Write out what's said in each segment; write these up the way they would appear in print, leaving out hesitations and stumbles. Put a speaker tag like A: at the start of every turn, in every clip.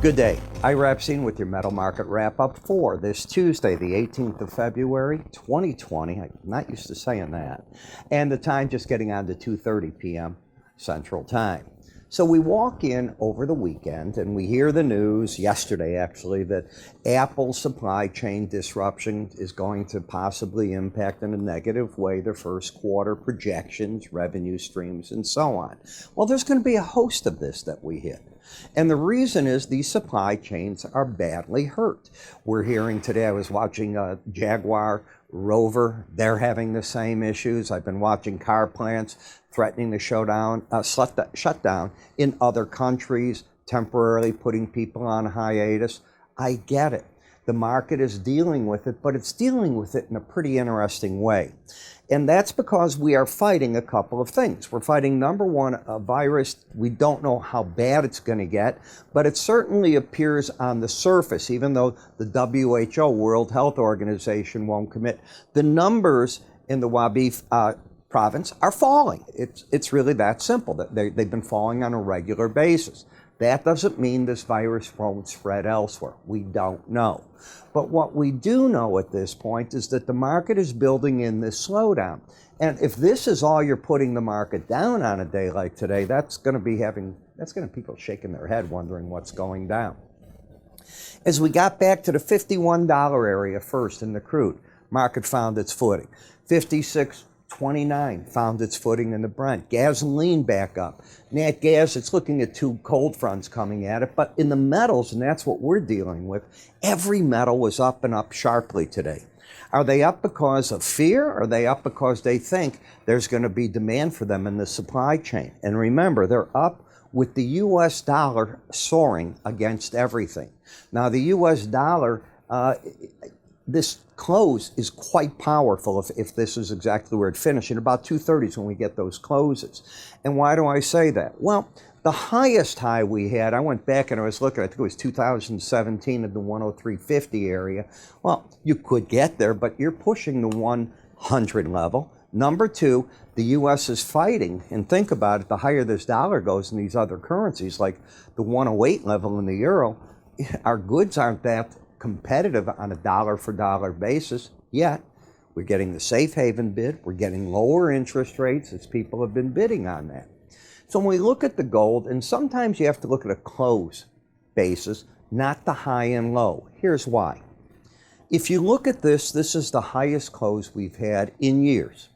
A: Good day. Ira Epstein with your metal market wrap-up for this Tuesday, the 18th of February, 2020. I'm not used to saying that. And the time just getting on to 2:30 p.m. Central Time. So we walk in over the weekend and we hear the news, yesterday actually, that Apple's supply chain disruption is going to possibly impact in a negative way their first quarter projections, revenue streams, and so on. Well, there's going to be a host of this that we hit. And the reason is these supply chains are badly hurt. We're hearing today, I was watching Jaguar, Rover, they're having the same issues. I've been watching car plants threatening to shut down in other countries, temporarily putting people on hiatus. I get it. The market is dealing with it, but it's dealing with it in a pretty interesting way. And that's because we are fighting a couple of things. We're fighting, number one, a virus. We don't know how bad it's going to get, but it certainly appears on the surface, even though the WHO, World Health Organization, won't commit. The numbers in the Hubei province are falling. It's really that simple. They've been falling on a regular basis. That doesn't mean this virus won't spread elsewhere. We don't know. But what we do know at this point is that the market is building in this slowdown. And if this is all you're putting the market down on a day like today, that's going to be people shaking their head wondering what's going down. As we got back to the $51 area first in the crude, market found its footing. 56.29 found its footing in the Brent. Gasoline back up. Nat gas, it's looking at two cold fronts coming at it, but in the metals, and that's what we're dealing with, every metal was up and up sharply today. Are they up because of fear? Or are they up because they think there's going to be demand for them in the supply chain? And remember, they're up with the U.S. dollar soaring against everything. Now, the U.S. dollar, this close is quite powerful if this is exactly where it finished. In about 2:30 is when we get those closes. And why do I say that? Well, the highest high we had, I went back and I was looking, I think it was 2017 in the 103.50 area. Well, you could get there, but you're pushing the 100 level. Number two, the U.S. is fighting, and think about it, the higher this dollar goes in these other currencies, like the 108 level in the euro, our goods aren't that competitive on a dollar for dollar basis yet. We're getting the safe haven bid. We're getting lower interest rates as people have been bidding on that. So when we look at the gold, and sometimes you have to look at a close basis, not the high and low. Here's why. If you look at this, this is the highest close we've had in years.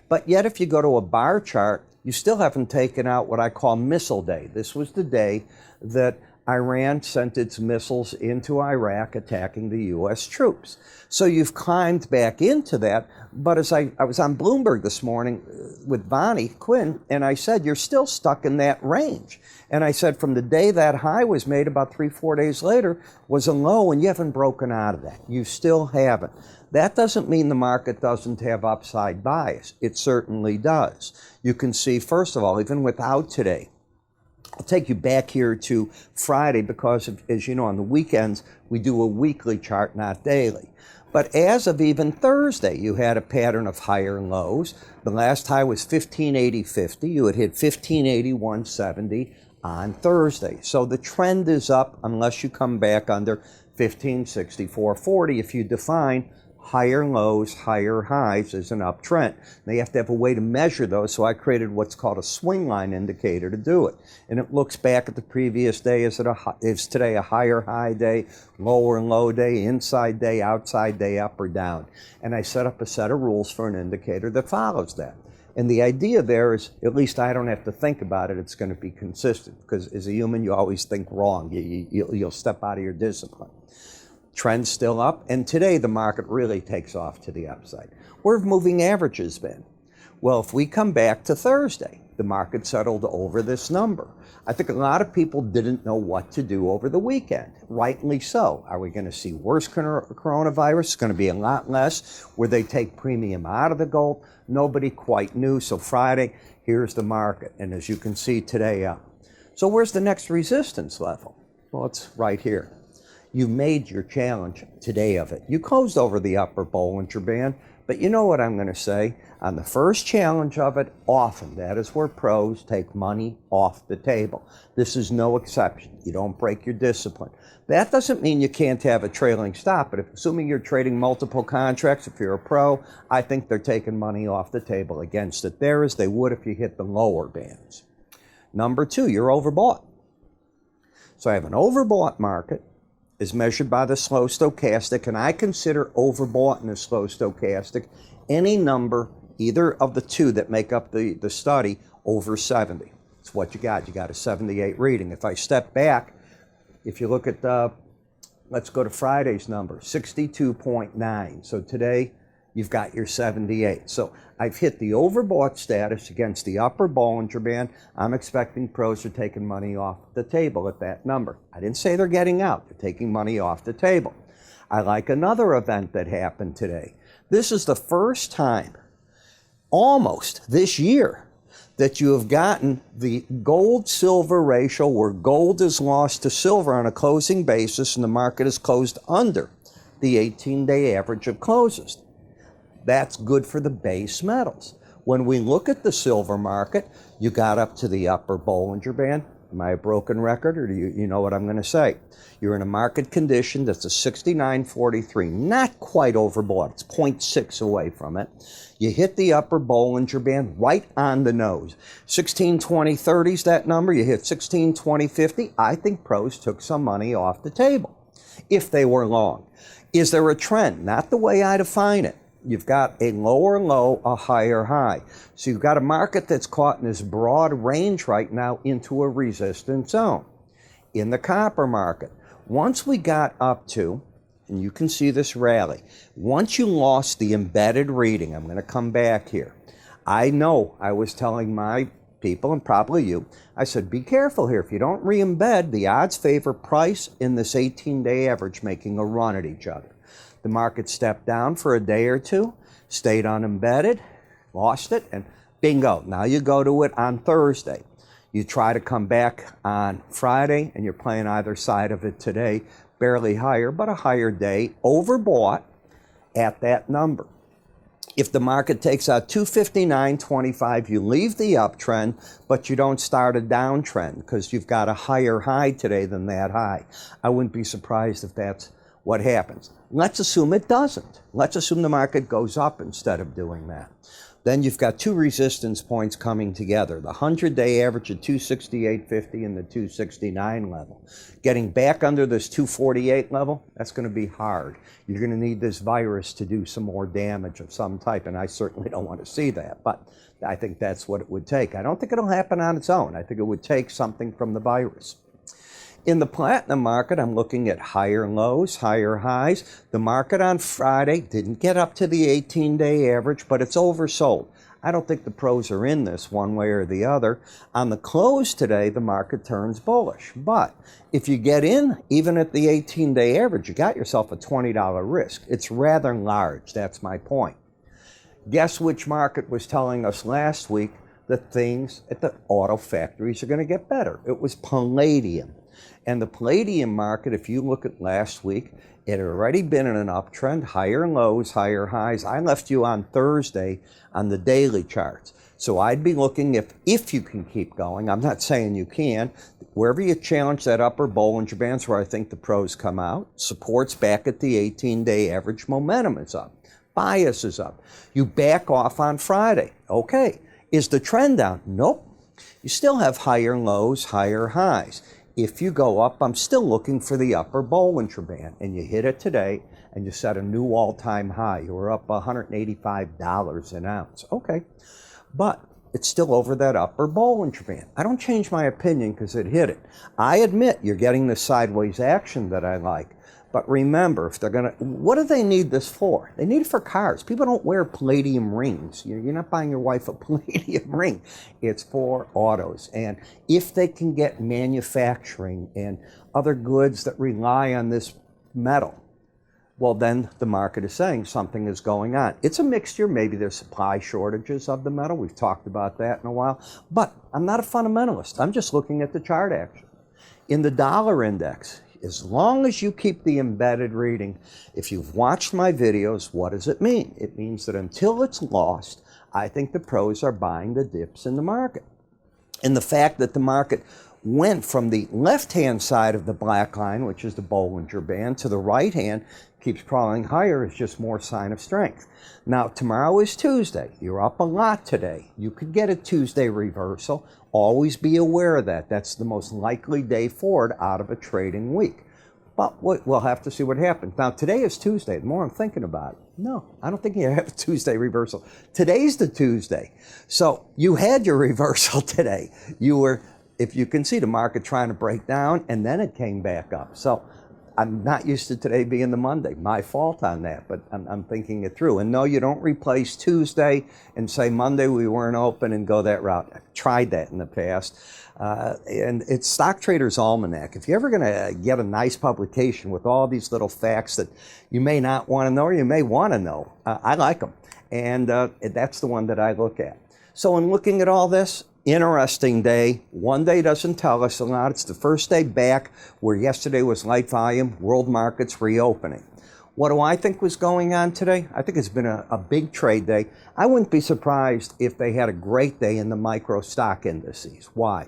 A: But yet if you go to a bar chart, you still haven't taken out what I call missile day. This was the day that Iran sent its missiles into Iraq attacking the U.S. troops. So you've climbed back into that, but as I was on Bloomberg this morning with Bonnie Quinn, and I said, you're still stuck in that range. And I said, from the day that high was made, about 3-4 days later, was a low, and you haven't broken out of that. You still haven't. That doesn't mean the market doesn't have upside bias. It certainly does. You can see, first of all, even without today, I'll take you back here to Friday because, as you know, on the weekends, we do a weekly chart, not daily. But as of even Thursday, you had a pattern of higher lows. The last high was 1580.50. You had hit 1581.70 on Thursday. So the trend is up unless you come back under 1564.40 if you define higher lows, higher highs as an uptrend. Now you have to have a way to measure those, so I created what's called a swing line indicator to do it. And it looks back at the previous day. Is today a higher high day, lower and low day, inside day, outside day, up or down? And I set up a set of rules for an indicator that follows that. And the idea there is, at least I don't have to think about it, it's going to be consistent. Because as a human, you always think wrong. You'll step out of your discipline. Trend's still up, and today the market really takes off to the upside. Where have moving averages been? Well, if we come back to Thursday, the market settled over this number. I think a lot of people didn't know what to do over the weekend, rightly so. Are we going to see worse coronavirus? It's going to be a lot less. Where they take premium out of the gold? Nobody quite knew. So Friday, here's the market, and as you can see today up. So where's the next resistance level? Well, it's right here. You made your challenge today of it. You closed over the upper Bollinger Band, But you know what I'm going to say? On the first challenge of it, often that is where pros take money off the table. This is no exception. You don't break your discipline. That doesn't mean you can't have a trailing stop, but assuming you're trading multiple contracts, if you're a pro, I think they're taking money off the table against it there as they would if you hit the lower bands. Number two, you're overbought. So I have an overbought market is measured by the slow stochastic, and I consider overbought in the slow stochastic any number, either of the two that make up the study, over 70. It's what you got. You got a 78 reading. If I step back, if you look at let's go to Friday's number, 62.9. So today, you've got your 78. So I've hit the overbought status against the upper Bollinger Band. I'm expecting pros are taking money off the table at that number. I didn't say they're getting out. They're taking money off the table. I like another event that happened today. This is the first time, almost this year, that you have gotten the gold-silver ratio where gold is lost to silver on a closing basis and the market is closed under the 18-day average of closes. That's good for the base metals. When we look at the silver market, you got up to the upper Bollinger Band. Am I a broken record, or do you know what I'm going to say? You're in a market condition that's a 69.43, not quite overbought. It's 0.6 away from it. You hit the upper Bollinger Band right on the nose. 16.20.30 is that number. You hit 16.20.50. I think pros took some money off the table if they were long. Is there a trend? Not the way I define it. You've got a lower low, a higher high. So you've got a market that's caught in this broad range right now into a resistance zone. In the copper market, once we got up to, and you can see this rally, once you lost the embedded reading, I'm going to come back here. I know I was telling my people, and probably you, I said, be careful here. If you don't re-embed, the odds favor price in this 18-day average making a run at each other. The market stepped down for a day or two, stayed unembedded, lost it, and bingo. Now you go to it on Thursday. You try to come back on Friday, and you're playing either side of it today. Barely higher, but a higher day, overbought at that number. If the market takes out 259.25, you leave the uptrend, but you don't start a downtrend because you've got a higher high today than that high. I wouldn't be surprised if that's what happens. Let's assume it doesn't. Let's assume the market goes up instead of doing that. Then you've got two resistance points coming together, the 100-day average at 268.50 and the 269 level. Getting back under this 248 level, that's going to be hard. You're going to need this virus to do some more damage of some type, and I certainly don't want to see that, but I think that's what it would take. I don't think it'll happen on its own. I think it would take something from the virus. In the platinum market, I'm looking at higher lows, higher highs. The market on Friday didn't get up to the 18-day average, but it's oversold. I don't think the pros are in this one way or the other. On the close today, the market turns bullish. But if you get in, even at the 18-day average, you got yourself a $20 risk. It's rather large. That's my point. Guess which market was telling us last week that things at the auto factories are going to get better? It was palladium. And the palladium market, if you look at last week, it had already been in an uptrend, higher lows, higher highs. I left you on Thursday on the daily charts. So I'd be looking if you can keep going. I'm not saying you can. Wherever you challenge that upper Bollinger Bands where I think the pros come out, support's back at the 18-day average, momentum is up, bias is up. You back off on Friday. Okay. Is the trend down? Nope. You still have higher lows, higher highs. If you go up, I'm still looking for the upper Bollinger Band, and you hit it today, and you set a new all-time high. You were up $185 an ounce. Okay, but it's still over that upper Bollinger Band. I don't change my opinion because it hit it. I admit you're getting the sideways action that I like, but remember, if they're going to, what do they need this for? They need it for cars. People don't wear palladium rings. You're not buying your wife a palladium ring. It's for autos. And if they can get manufacturing and other goods that rely on this metal, well, then the market is saying something is going on. It's a mixture. Maybe there's supply shortages of the metal. We've talked about that in a while. But I'm not a fundamentalist. I'm just looking at the chart action. In the dollar index, As long as you keep the embedded reading, if you've watched my videos, what does it mean? It means that until it's lost, I think the pros are buying the dips in the market. And the fact that the market went from the left-hand side of the black line, which is the Bollinger Band, to the right hand, keeps crawling higher, is just more sign of strength. Now, tomorrow is Tuesday. You're up a lot today. You could get a Tuesday reversal. Always be aware of that. That's the most likely day forward out of a trading week. But we'll have to see what happens. Now, today is Tuesday. The more I'm thinking about it, no, I don't think you have a Tuesday reversal. Today's the Tuesday. So you had your reversal today. You were, if you can see, the market trying to break down, and then it came back up. So I'm not used to today being the Monday. My fault on that, but I'm thinking it through. And no, you don't replace Tuesday and say Monday we weren't open and go that route. I've tried that in the past. And it's Stock Trader's Almanac. If you're ever going to get a nice publication with all these little facts that you may not want to know or you may want to know, I like them. And that's the one that I look at. So in looking at all this, interesting day. One day doesn't tell us a lot. It's the first day back where yesterday was light volume, world markets reopening. What do I think was going on today? I think it's been a big trade day. I wouldn't be surprised if they had a great day in the micro stock indices. Why?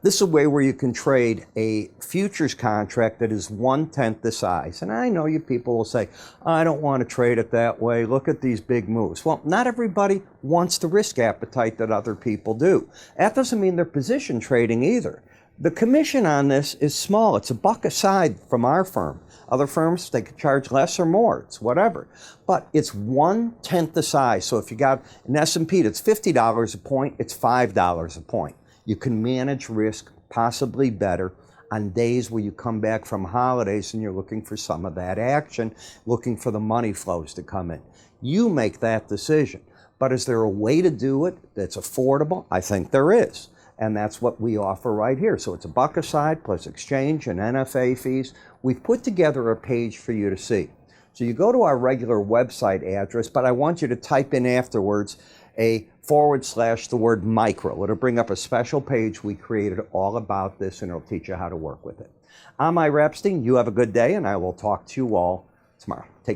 A: This is a way where you can trade a futures contract that is 1/10 the size. And I know you people will say, I don't want to trade it that way. Look at these big moves. Well, not everybody wants the risk appetite that other people do. That doesn't mean they're position trading either. The commission on this is small. It's $1 a side from our firm. Other firms, they could charge less or more. It's whatever. But it's 1/10 the size. So if you got an S&P that's $50 a point, it's $5 a point. You can manage risk possibly better on days where you come back from holidays and you're looking for some of that action, looking for the money flows to come in. You make that decision. But is there a way to do it that's affordable? I think there is. And that's what we offer right here. So it's $1 a side plus exchange and NFA fees. We've put together a page for you to see. So you go to our regular website address, but I want you to type in afterwards a / the word micro. It'll bring up a special page we created all about this, and it'll teach you how to work with it. I'm Ira Epstein. You have a good day, and I will talk to you all tomorrow. Take care.